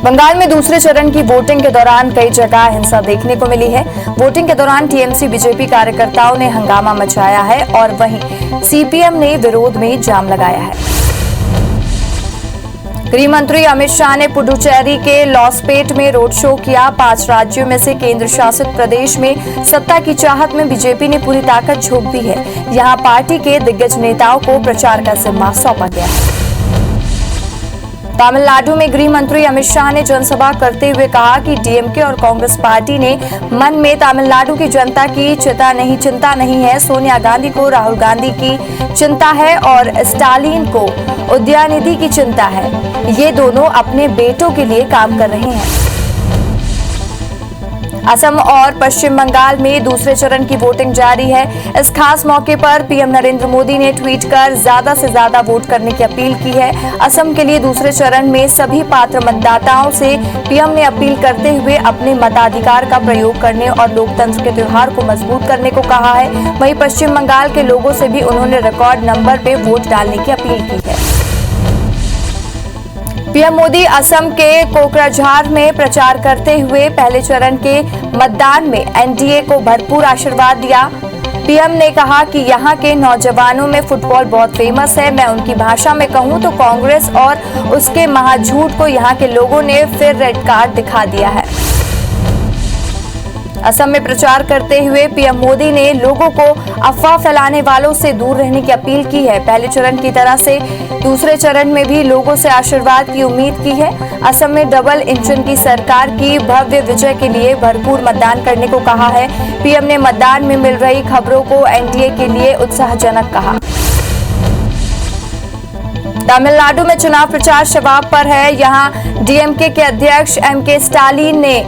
बंगाल में दूसरे चरण की वोटिंग के दौरान कई जगह हिंसा देखने को मिली है। वोटिंग के दौरान टीएमसी बीजेपी कार्यकर्ताओं ने हंगामा मचाया है और वहीं सीपीएम ने विरोध में जाम लगाया है। गृह मंत्री अमित शाह ने पुडुचेरी के लॉसपेट में रोड शो किया। 5 राज्यों में से केंद्र शासित प्रदेश में सत्ता की चाहत में बीजेपी ने पूरी ताकत झोंक दी है। यहां पार्टी के दिग्गज नेताओं को प्रचार का जिम्मा सौंपा गया है। तमिलनाडु में गृह मंत्री अमित शाह ने जनसभा करते हुए कहा कि डीएमके और कांग्रेस पार्टी ने मन में तमिलनाडु की जनता की चिंता नहीं है। सोनिया गांधी को राहुल गांधी की चिंता है और स्टालिन को उदयनिधि की चिंता है। ये दोनों अपने बेटों के लिए काम कर रहे हैं। असम और पश्चिम बंगाल में दूसरे चरण की वोटिंग जारी है। इस खास मौके पर पीएम नरेंद्र मोदी ने ट्वीट कर ज्यादा से ज्यादा वोट करने की अपील की है। असम के लिए दूसरे चरण में सभी पात्र मतदाताओं से पीएम ने अपील करते हुए अपने मताधिकार का प्रयोग करने और लोकतंत्र के त्योहार को मजबूत करने को कहा है। वहीं पश्चिम बंगाल के लोगों से भी उन्होंने रिकॉर्ड नंबर पे वोट डालने की अपील की है। पीएम मोदी असम के कोकराझार में प्रचार करते हुए पहले चरण के मतदान में एनडीए को भरपूर आशीर्वाद दिया। पीएम ने कहा कि यहां के नौजवानों में फुटबॉल बहुत फेमस है। मैं उनकी भाषा में कहूं तो कांग्रेस और उसके महाझूठ को यहां के लोगों ने फिर रेड कार्ड दिखा दिया है। असम में प्रचार करते हुए पीएम मोदी ने लोगों को अफवाह फैलाने वालों से दूर रहने की अपील की है। पहले चरण की तरह से दूसरे चरण में भी लोगों से आशीर्वाद की उम्मीद की है। असम में डबल इंजन की सरकार की भव्य विजय के लिए भरपूर मतदान करने को कहा है। पीएम ने मतदान में मिल रही खबरों को एनडीए के लिए उत्साहजनक कहा। तमिलनाडु में चुनाव प्रचार शबाब पर है। यहां डीएमके के अध्यक्ष एमके स्टालिन ने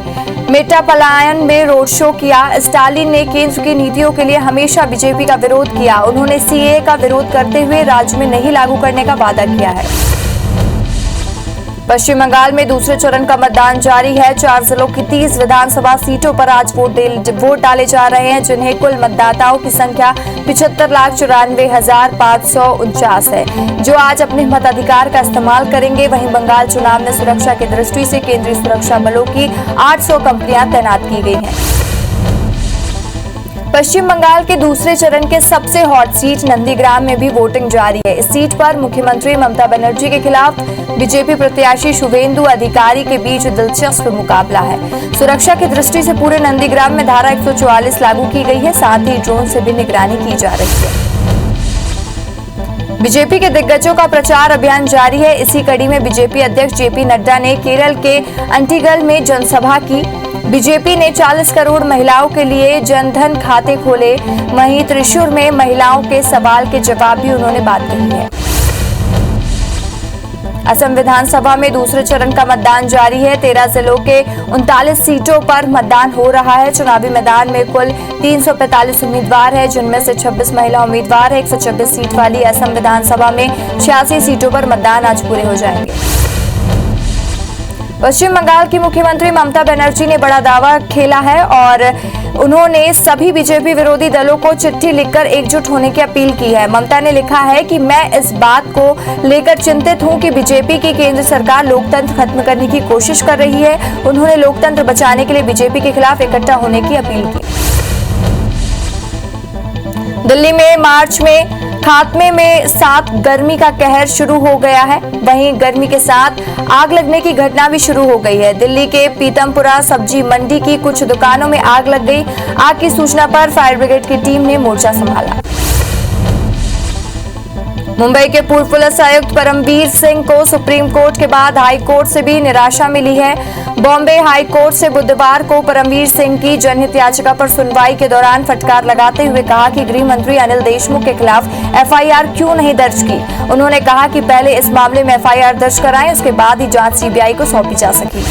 मेट्टापालायम में रोड शो किया। स्टालिन ने केंद्र की नीतियों के लिए हमेशा बीजेपी का विरोध किया। उन्होंने सीएए का विरोध करते हुए राज्य में नहीं लागू करने का वादा किया है। पश्चिम बंगाल में दूसरे चरण का मतदान जारी है। 4 जिलों की 30 विधानसभा सीटों पर आज वोट डाले जा रहे हैं, जिन्हें कुल मतदाताओं की संख्या 75,94,549 है, जो आज अपने मताधिकार का इस्तेमाल करेंगे। वहीं बंगाल चुनाव में सुरक्षा की दृष्टि से केंद्रीय सुरक्षा बलों की 800 कंपनियां तैनात की गई हैं। पश्चिम बंगाल के दूसरे चरण के सबसे हॉट सीट नंदीग्राम में भी वोटिंग जारी है। इस सीट पर मुख्यमंत्री ममता बनर्जी के खिलाफ बीजेपी प्रत्याशी शुभेंदु अधिकारी के बीच दिलचस्प मुकाबला है। सुरक्षा की दृष्टि से पूरे नंदीग्राम में धारा 144 लागू की गई है। साथ ही ड्रोन से भी निगरानी की जा रही है। बीजेपी के दिग्गजों का प्रचार अभियान जारी है। इसी कड़ी में बीजेपी अध्यक्ष जेपी नड्डा ने केरल के अंटीगल में जनसभा की। बीजेपी ने 40 करोड़ महिलाओं के लिए जनधन खाते खोले। वहीं त्रिशूर में महिलाओं के सवाल के जवाब भी उन्होंने बात कही है। असम विधानसभा में दूसरे चरण का मतदान जारी है। 13 जिलों के 39 सीटों पर मतदान हो रहा है। चुनावी मैदान में कुल 345 उम्मीदवार है, जिनमें से 26 महिला उम्मीदवार है। 126 सीट वाली असम विधानसभा में 86 सीटों पर मतदान आज पूरे हो जाएंगे। पश्चिम बंगाल की मुख्यमंत्री ममता बनर्जी ने बड़ा दावा खेला है और उन्होंने सभी बीजेपी विरोधी दलों को चिट्ठी लिखकर एकजुट होने की अपील की है। ममता ने लिखा है कि मैं इस बात को लेकर चिंतित हूं कि बीजेपी की केंद्र सरकार लोकतंत्र खत्म करने की कोशिश कर रही है। उन्होंने लोकतंत्र बचाने के लिए बीजेपी के खिलाफ इकट्ठा होने की अपील की। दिल्ली में मार्च में खात्मे में साथ गर्मी का कहर शुरू हो गया है। वहीं गर्मी के साथ आग लगने की घटना भी शुरू हो गई है। दिल्ली के पीतमपुरा सब्जी मंडी की कुछ दुकानों में आग लग गई। आग की सूचना पर फायर ब्रिगेड की टीम ने मोर्चा संभाला। मुंबई के पूर्व पुलिस आयुक्त परमवीर सिंह को सुप्रीम कोर्ट के बाद हाई कोर्ट से भी निराशा मिली है। बॉम्बे हाई कोर्ट से बुधवार को परमवीर सिंह की जनहित याचिका पर सुनवाई के दौरान फटकार लगाते हुए कहा कि गृह मंत्री अनिल देशमुख के खिलाफ एफआईआर क्यों नहीं दर्ज की। उन्होंने कहा कि पहले इस मामले में एफआईआर दर्ज कराएं, उसके बाद ही जांच सीबीआई को सौंपी जा सकेगी।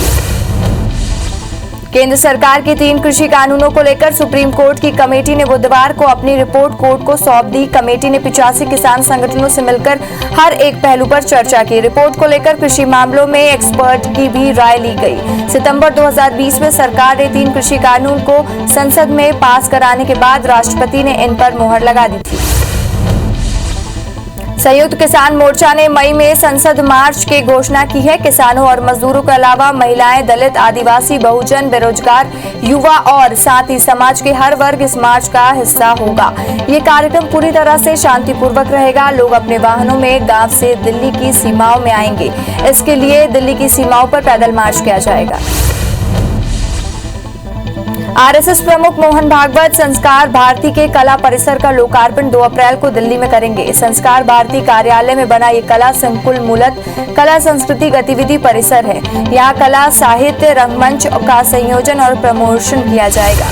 केंद्र सरकार के 3 कृषि कानूनों को लेकर सुप्रीम कोर्ट की कमेटी ने बुधवार को अपनी रिपोर्ट कोर्ट को सौंप दी। कमेटी ने 85 किसान संगठनों से मिलकर हर एक पहलू पर चर्चा की। रिपोर्ट को लेकर कृषि मामलों में एक्सपर्ट की भी राय ली गई। सितंबर 2020 में सरकार ने 3 कृषि कानून को संसद में पास कराने के बाद राष्ट्रपति ने इन पर मुहर लगा दी थी। संयुक्त किसान मोर्चा ने मई में संसद मार्च की घोषणा की है। किसानों और मजदूरों के अलावा महिलाएं, दलित, आदिवासी, बहुजन, बेरोजगार, युवा और साथ ही समाज के हर वर्ग इस मार्च का हिस्सा होगा। ये कार्यक्रम पूरी तरह से शांतिपूर्वक रहेगा। लोग अपने वाहनों में गांव से दिल्ली की सीमाओं में आएंगे। इसके लिए दिल्ली की सीमाओं पर पैदल मार्च किया जाएगा। आरएसएस प्रमुख मोहन भागवत संस्कार भारती के कला परिसर का लोकार्पण 2 अप्रैल को दिल्ली में करेंगे। संस्कार भारती कार्यालय में बना ये कला संकुल मूलत कला संस्कृति गतिविधि परिसर है। यहाँ कला, साहित्य, रंगमंच का संयोजन और प्रमोशन किया जाएगा।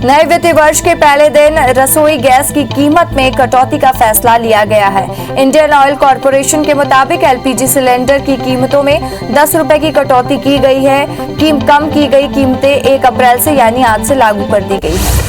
नए वित्तीय वर्ष के पहले दिन रसोई गैस की कीमत में कटौती का फैसला लिया गया है। इंडियन ऑयल कॉर्पोरेशन के मुताबिक एलपीजी सिलेंडर की कीमतों में 10 रुपए की कटौती की गई है। कम की गई कीमतें 1 अप्रैल से यानी आज से लागू कर दी गई है।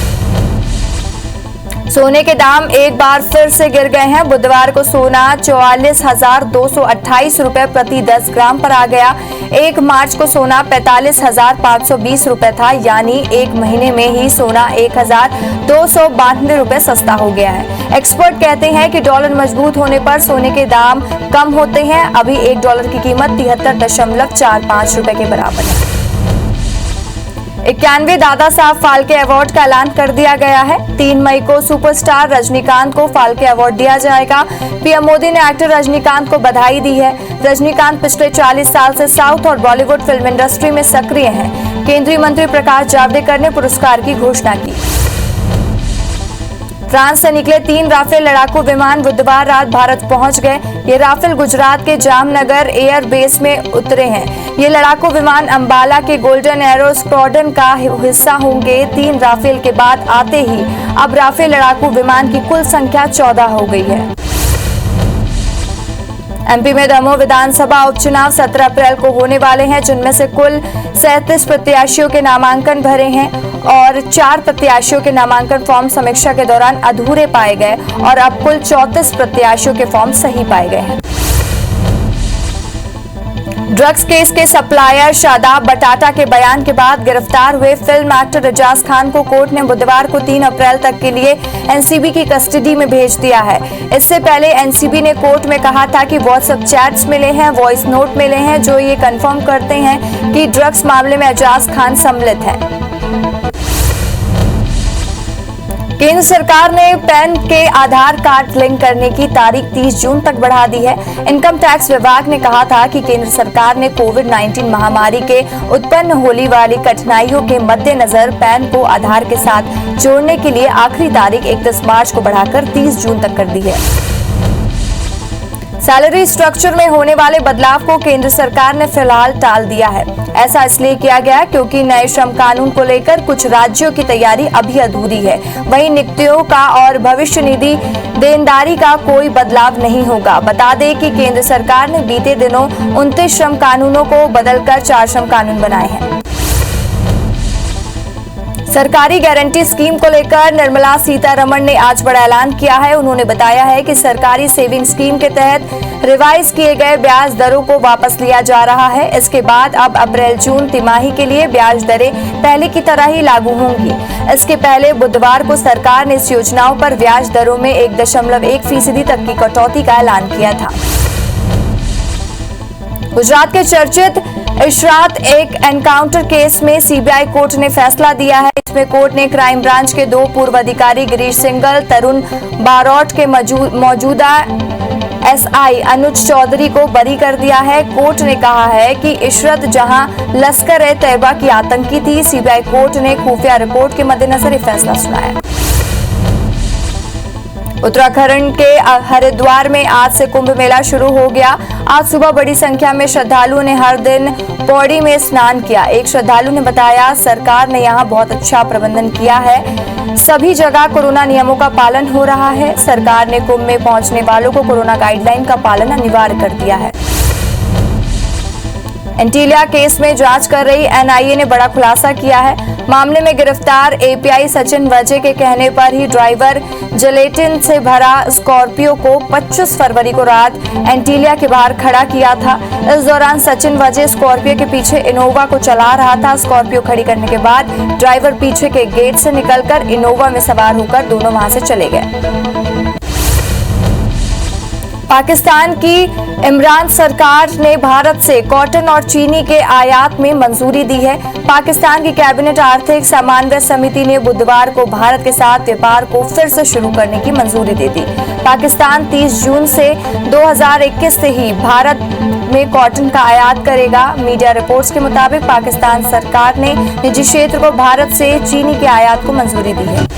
सोने के दाम एक बार फिर से गिर गए हैं। बुधवार को सोना 44,228 रुपए प्रति 10 ग्राम पर आ गया। 1 मार्च को सोना 45,520 रुपए था, यानी एक महीने में ही सोना 1,292 रुपए सस्ता हो गया है। एक्सपर्ट कहते हैं कि डॉलर मजबूत होने पर सोने के दाम कम होते हैं। अभी $1 की कीमत 73.45 रुपए के बराबर है। 91वें दादा साहब फाल्के अवार्ड का ऐलान कर दिया गया है। 3 मई को सुपरस्टार रजनीकांत को फाल्के अवार्ड दिया जाएगा। पीएम मोदी ने एक्टर रजनीकांत को बधाई दी है। रजनीकांत पिछले 40 साल से साउथ और बॉलीवुड फिल्म इंडस्ट्री में सक्रिय हैं। केंद्रीय मंत्री प्रकाश जावड़ेकर ने पुरस्कार की घोषणा की। फ्रांस से निकले 3 राफेल लड़ाकू विमान बुधवार रात भारत पहुंच गए। ये राफेल गुजरात के जामनगर एयर बेस में उतरे हैं। ये लड़ाकू विमान अंबाला के गोल्डन एरो स्क्वाड्रन का हिस्सा होंगे। 3 राफेल के बाद आते ही अब राफेल लड़ाकू विमान की कुल संख्या 14 हो गई है। एमपी में दमोह विधानसभा उपचुनाव 17 अप्रैल को होने वाले हैं, जिनमें से कुल 37 प्रत्याशियों के नामांकन भरे हैं और 4 प्रत्याशियों के नामांकन फॉर्म समीक्षा के दौरान अधूरे पाए गए और अब कुल 34 प्रत्याशियों के फॉर्म सही पाए गए हैं। ड्रग्स केस के सप्लायर शादाब बटाटा के बयान के बाद गिरफ्तार हुए फिल्म एक्टर एजाज खान को कोर्ट ने बुधवार को 3 अप्रैल तक के लिए एनसीबी की कस्टडी में भेज दिया है। इससे पहले एनसीबी ने कोर्ट में कहा था कि व्हाट्सएप चैट्स मिले हैं, वॉइस नोट मिले हैं जो ये कंफर्म करते हैं कि ड्रग्स मामले में एजाज खान सम्मिलित है। केंद्र सरकार ने पैन के आधार कार्ड लिंक करने की तारीख 30 जून तक बढ़ा दी है। इनकम टैक्स विभाग ने कहा था कि केंद्र सरकार ने कोविड-19 महामारी के उत्पन्न होने वाली कठिनाइयों के मद्देनजर पैन को आधार के साथ जोड़ने के लिए आखिरी तारीख 31 मार्च को बढ़ाकर 30 जून तक कर दी है। सैलरी स्ट्रक्चर में होने वाले बदलाव को केंद्र सरकार ने फिलहाल टाल दिया है। ऐसा इसलिए किया गया क्योंकि नए श्रम कानून को लेकर कुछ राज्यों की तैयारी अभी अधूरी है। वहीं नियुक्तियों का और भविष्य निधि देनदारी का कोई बदलाव नहीं होगा। बता दें कि केंद्र सरकार ने बीते दिनों 29 श्रम कानूनों को बदलकर 4 श्रम कानून बनाए हैं। सरकारी गारंटी स्कीम को लेकर निर्मला सीतारमण ने आज बड़ा ऐलान किया है। उन्होंने बताया है कि सरकारी सेविंग स्कीम के तहत रिवाइज किए गए ब्याज दरों को वापस लिया जा रहा है। इसके बाद अब अप्रैल-जून तिमाही के लिए ब्याज दरें पहले की तरह ही लागू होंगी। इसके पहले बुधवार को सरकार ने इस योजनाओं पर ब्याज दरों में 1.1% तक की कटौती का ऐलान किया था। गुजरात के चर्चित इशरात एक एनकाउंटर केस में सीबीआई कोर्ट ने फैसला दिया है। इसमें कोर्ट ने क्राइम ब्रांच के 2 पूर्व अधिकारी गिरीश सिंघल, तरुण बारोट के मौजूदा एसआई अनुज चौधरी को बरी कर दिया है। कोर्ट ने कहा है कि इशरत जहां लश्कर-ए-तैयबा की आतंकी थी। सीबीआई कोर्ट ने खुफिया रिपोर्ट के मद्देनजर यह फैसला सुनाया। उत्तराखंड के हरिद्वार में आज से कुंभ मेला शुरू हो गया। आज सुबह बड़ी संख्या में श्रद्धालुओं ने हर दिन पौड़ी में स्नान किया। एक श्रद्धालु ने बताया, सरकार ने यहां बहुत अच्छा प्रबंधन किया है। सभी जगह कोरोना नियमों का पालन हो रहा है। सरकार ने कुंभ में पहुंचने वालों को कोरोना गाइडलाइन का पालन अनिवार्य कर दिया है। एंटीलिया केस में जांच कर रही एनआईए ने बड़ा खुलासा किया है। मामले में गिरफ्तार एपीआई सचिन वजय के कहने पर ही ड्राइवर जिलेटिन से भरा स्कॉर्पियो को 25 फरवरी को रात एंटीलिया के बाहर खड़ा किया था। इस दौरान सचिन वजय स्कॉर्पियो के पीछे इनोवा को चला रहा था। स्कॉर्पियो खड़ी करने के बाद ड्राइवर पीछे के गेट से निकलकर इनोवा में सवार होकर दोनों वहां से चले गए। पाकिस्तान की इमरान सरकार ने भारत से कॉटन और चीनी के आयात में मंजूरी दी है। पाकिस्तान की कैबिनेट आर्थिक समन्वय समिति ने बुधवार को भारत के साथ व्यापार को फिर से शुरू करने की मंजूरी दे दी। पाकिस्तान 30 जून से 2021 से ही भारत में कॉटन का आयात करेगा। मीडिया रिपोर्ट्स के मुताबिक पाकिस्तान सरकार ने निजी क्षेत्र को भारत से चीनी के आयात को मंजूरी दी है।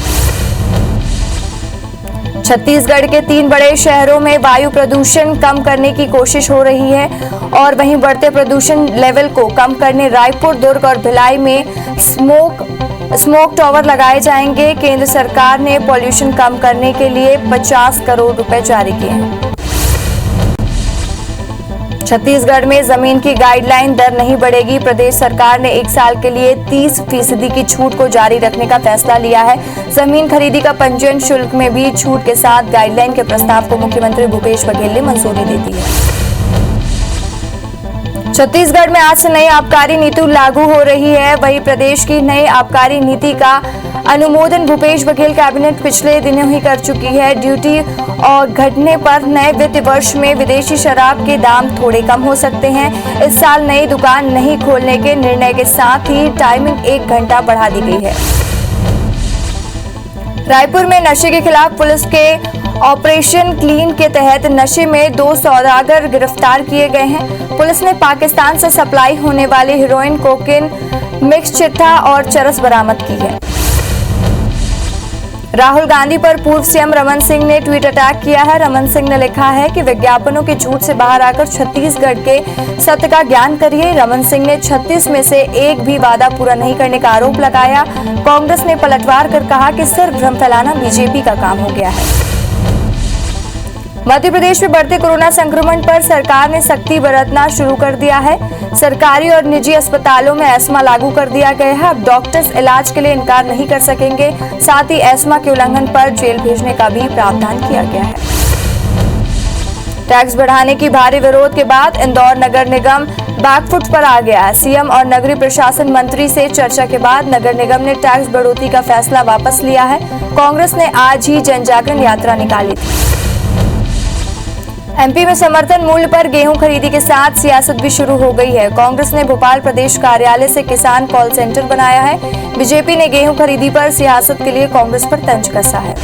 छत्तीसगढ़ के 3 बड़े शहरों में वायु प्रदूषण कम करने की कोशिश हो रही है और वहीं बढ़ते प्रदूषण लेवल को कम करने रायपुर, दुर्ग और भिलाई में स्मोक टावर लगाए जाएंगे। केंद्र सरकार ने पॉल्यूशन कम करने के लिए 50 करोड़ रुपए जारी किए हैं। छत्तीसगढ़ में जमीन की गाइडलाइन दर नहीं बढ़ेगी। प्रदेश सरकार ने 1 साल के लिए 30% की छूट को जारी रखने का फैसला लिया है। जमीन खरीदी का पंजीयन शुल्क में भी छूट के साथ गाइडलाइन के प्रस्ताव को मुख्यमंत्री भूपेश बघेल ने मंजूरी दे दी है। छत्तीसगढ़ में आज से नई आबकारी नीति लागू हो रही है। वहीं प्रदेश की नई आबकारी नीति का अनुमोदन भूपेश बघेल कैबिनेट पिछले दिनों ही कर चुकी है। ड्यूटी और घटने पर नए वित्त वर्ष में विदेशी शराब के दाम थोड़े कम हो सकते हैं। इस साल नई दुकान नहीं खोलने के निर्णय के साथ ही टाइमिंग 1 घंटा बढ़ा दी गई है। रायपुर में नशे के खिलाफ पुलिस के ऑपरेशन क्लीन के तहत नशे में 2 सौदागर गिरफ्तार किए गए हैं। पुलिस ने पाकिस्तान से सप्लाई होने वाले हेरोइन, कोकेन, मिक्स चिट्ठा और चरस बरामद की है। राहुल गांधी पर पूर्व सीएम रमन सिंह ने ट्वीट अटैक किया है। रमन सिंह ने लिखा है कि विज्ञापनों के झूठ से बाहर आकर छत्तीसगढ़ के सत्य का ज्ञान करिए। रमन सिंह ने 36 में से एक भी वादा पूरा नहीं करने का आरोप लगाया। कांग्रेस ने पलटवार कर कहा कि सिर्फ भ्रम फैलाना बीजेपी का काम हो गया है। मध्य प्रदेश में बढ़ते कोरोना संक्रमण पर सरकार ने सख्ती बरतना शुरू कर दिया है। सरकारी और निजी अस्पतालों में एस्मा लागू कर दिया गया है। अब डॉक्टर्स इलाज के लिए इनकार नहीं कर सकेंगे। साथ ही एस्मा के उल्लंघन पर जेल भेजने का भी प्रावधान किया गया है। टैक्स बढ़ाने की भारी विरोध के बाद इंदौर नगर निगम बैकफुट पर आ गया है। सीएम और नगरीय प्रशासन मंत्री से चर्चा के बाद नगर निगम ने टैक्स बढ़ोतरी का फैसला वापस लिया है। कांग्रेस ने आज ही जनजागरण यात्रा निकाली थी। एमपी में समर्थन मूल्य पर गेहूं खरीदी के साथ सियासत भी शुरू हो गई है। कांग्रेस ने भोपाल प्रदेश कार्यालय से किसान कॉल सेंटर बनाया है। बीजेपी ने गेहूं खरीदी पर सियासत के लिए कांग्रेस पर तंज कसा है।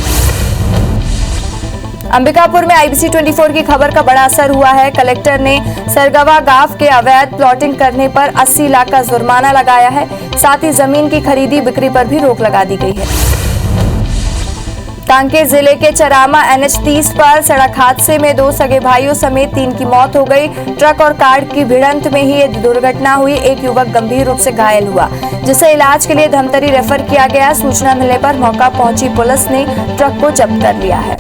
अंबिकापुर में IBC 24 की खबर का बड़ा असर हुआ है। कलेक्टर ने सरगवा गांव के अवैध प्लॉटिंग करने पर 80 लाख का जुर्माना लगाया है। साथ ही जमीन की खरीदी बिक्री पर भी रोक लगा दी गई है। कांकेर जिले के चरामा NH 30 पर सड़क हादसे में 2 सगे भाइयों समेत 3 की मौत हो गई। ट्रक और कार की भिड़ंत में ही ये दुर्घटना हुई। एक युवक गंभीर रूप से घायल हुआ, जिसे इलाज के लिए धमतरी रेफर किया गया। सूचना मिलने पर मौका पहुंची पुलिस ने ट्रक को जब्त कर लिया है।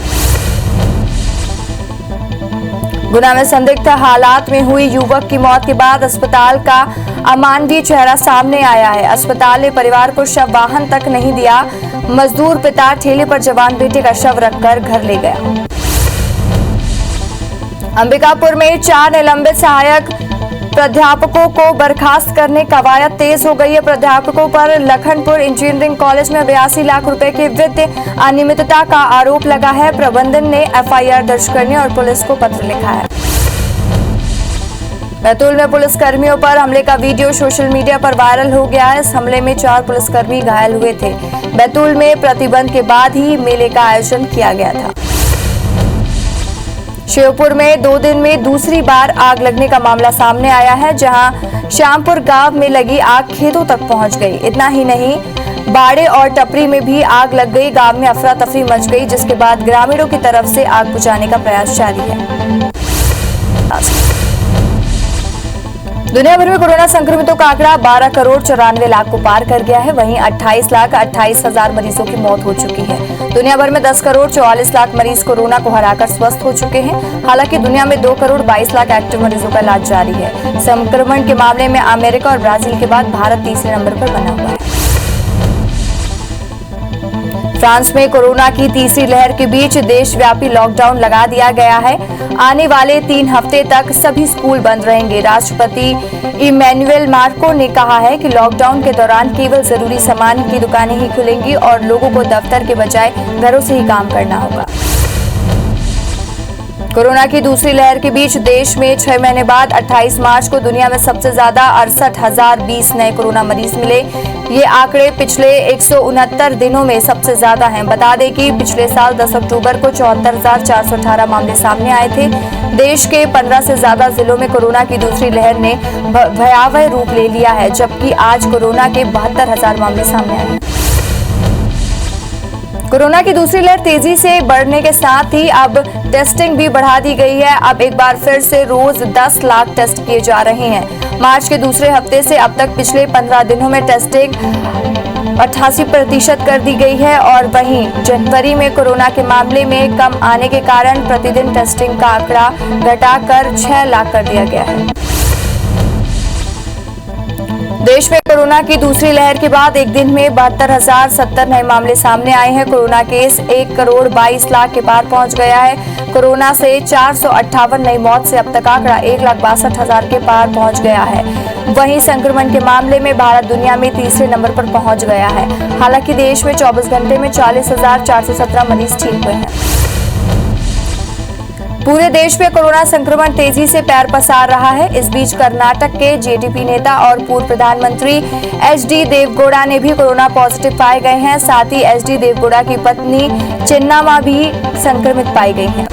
गुना में संदिग्ध हालात में हुई युवक की मौत के बाद अस्पताल का अमानवीय चेहरा सामने आया है। अस्पताल ने परिवार को शव वाहन तक नहीं दिया। मजदूर पिता ठेले पर जवान बेटे का शव रखकर घर ले गया। अंबिकापुर में 4 निलंबित सहायक प्राध्यापकों को बर्खास्त करने कवायद तेज हो गई है। प्राध्यापकों पर लखनपुर इंजीनियरिंग कॉलेज में 82 लाख रुपए की वित्तीय अनियमितता का आरोप लगा है। प्रबंधन ने FIR दर्ज करने और पुलिस को पत्र लिखा है। बैतूल में पुलिस कर्मियों पर हमले का वीडियो सोशल मीडिया पर वायरल हो गया है। इस हमले में 4 पुलिसकर्मी घायल हुए थे। बैतूल में प्रतिबंध के बाद ही मेले का आयोजन किया गया था। श्योपुर में 2 दिन में दूसरी बार आग लगने का मामला सामने आया है, जहां श्यामपुर गांव में लगी आग खेतों तक पहुंच गई। इतना ही नहीं, बाड़े और टपरी में भी आग लग गई। गांव में अफरा तफरी मच गई, जिसके बाद ग्रामीणों की तरफ से आग बुझाने का प्रयास जारी है। दुनिया भर में कोरोना संक्रमितों का आंकड़ा 12 करोड़ 94 लाख को पार कर गया है। वहीं 28 लाख 28 हजार मरीजों की मौत हो चुकी है। दुनिया भर में 10 करोड़ 44 लाख मरीज कोरोना को हराकर स्वस्थ हो चुके हैं। हालांकि दुनिया में 2 करोड़ 22 लाख एक्टिव मरीजों का इलाज जारी है। संक्रमण के मामले में अमेरिका और ब्राजील के बाद भारत तीसरे नंबर पर बना हुआ है। फ्रांस में कोरोना की तीसरी लहर के बीच देशव्यापी लॉकडाउन लगा दिया गया है। आने वाले 3 हफ्ते तक सभी स्कूल बंद रहेंगे। राष्ट्रपति इमैनुएल माक्रों ने कहा है कि लॉकडाउन के दौरान केवल जरूरी सामान की दुकानें ही खुलेंगी और लोगों को दफ्तर के बजाय घरों से ही काम करना होगा। कोरोना की दूसरी लहर के बीच देश में 6 महीने बाद 28 मार्च को दुनिया में सबसे ज्यादा 68,020 नए कोरोना मरीज मिले। ये आंकड़े पिछले 169 दिनों में सबसे ज्यादा हैं। बता दें कि पिछले साल 10 अक्टूबर को 74,418 मामले सामने आए थे। देश के 15 से ज्यादा जिलों में कोरोना की दूसरी लहर ने भयावह रूप ले लिया है, जबकि आज कोरोना के 72,000 मामले सामने आए हैं। कोरोना की दूसरी लहर तेजी से बढ़ने के साथ ही अब टेस्टिंग भी बढ़ा दी गई है। अब एक बार फिर से रोज 10 लाख टेस्ट किए जा रहे हैं। मार्च के दूसरे हफ्ते से अब तक पिछले 15 दिनों में टेस्टिंग 88% कर दी गई है और वहीं जनवरी में कोरोना के मामले में कम आने के कारण प्रतिदिन टेस्टिंग का आंकड़ा घटाकर 6 लाख कर दिया गया है। देश में कोरोना की दूसरी लहर के बाद एक दिन में 72,070 नए मामले सामने आए हैं। कोरोना केस 1,22,00,000 के पार पहुंच गया है। कोरोना से 458 नई मौत से अब तक आंकड़ा 1,62,000 के पार पहुंच गया है। वहीं संक्रमण के मामले में भारत दुनिया में तीसरे नंबर पर पहुंच गया है। हालांकि देश में 24 घंटे में 40,417 मरीज ठीक हुए हैं। पूरे देश में कोरोना संक्रमण तेजी से पैर पसार रहा है। इस बीच कर्नाटक के जेडीपी नेता और पूर्व प्रधानमंत्री एचडी देवेगौड़ा ने भी कोरोना पॉजिटिव पाए गए हैं। साथ ही एचडी देवेगौड़ा की पत्नी चिन्नामा भी संक्रमित पाई गई हैं।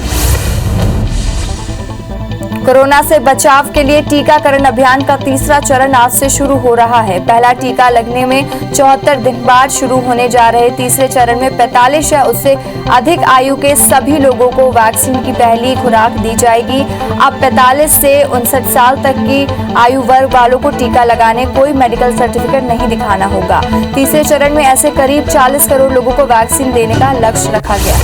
कोरोना से बचाव के लिए टीकाकरण अभियान का तीसरा चरण आज से शुरू हो रहा है। पहला टीका लगने में 74 दिन बाद शुरू होने जा रहे तीसरे चरण में 45 या उससे अधिक आयु के सभी लोगों को वैक्सीन की पहली खुराक दी जाएगी। अब 45 से 59 साल तक की आयु वर्ग वालों को टीका लगाने कोई मेडिकल सर्टिफिकेट नहीं दिखाना होगा। तीसरे चरण में ऐसे करीब 40 करोड़ लोगों को वैक्सीन देने का लक्ष्य रखा गया है।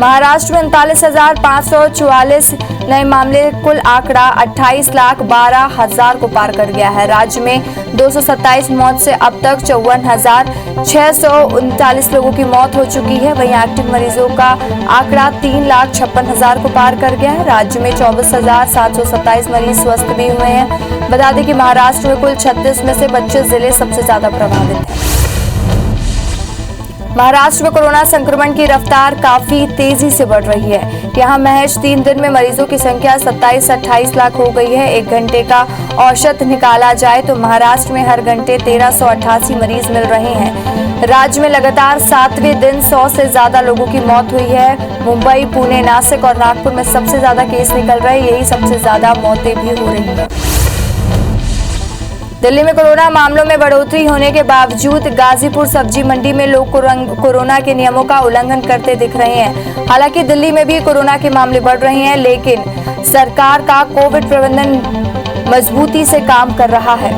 महाराष्ट्र में 39,544 नए मामले, कुल आंकड़ा 28,12,000 को पार कर गया है। राज्य में 227 मौत से अब तक 54,639 लोगों की मौत हो चुकी है। वहीं एक्टिव मरीजों का आंकड़ा 3,56,000 को पार कर गया है। राज्य में 24,727 मरीज स्वस्थ भी हुए हैं। बता दें कि महाराष्ट्र में कुल 36 में से 25 जिले सबसे ज्यादा प्रभावित हैं। महाराष्ट्र में कोरोना संक्रमण की रफ्तार काफी तेजी से बढ़ रही है। यहां महज 3 दिन में मरीजों की संख्या 27 से 28 लाख हो गई है। 1 घंटे का औसत निकाला जाए तो महाराष्ट्र में हर घंटे 1388 मरीज मिल रहे हैं। राज्य में लगातार 7वें दिन 100 से ज्यादा लोगों की मौत हुई है। मुंबई, पुणे, नासिक और नागपुर में सबसे ज्यादा केस निकल रहे हैं। यही सबसे ज्यादा मौतें भी हो रही हैं। दिल्ली में कोरोना मामलों में बढ़ोतरी होने के बावजूद गाजीपुर सब्जी मंडी में लोग कोरोना के नियमों का उल्लंघन करते दिख रहे हैं। हालांकि दिल्ली में भी कोरोना के मामले बढ़ रहे हैं, लेकिन सरकार का कोविड प्रबंधन मजबूती से काम कर रहा है।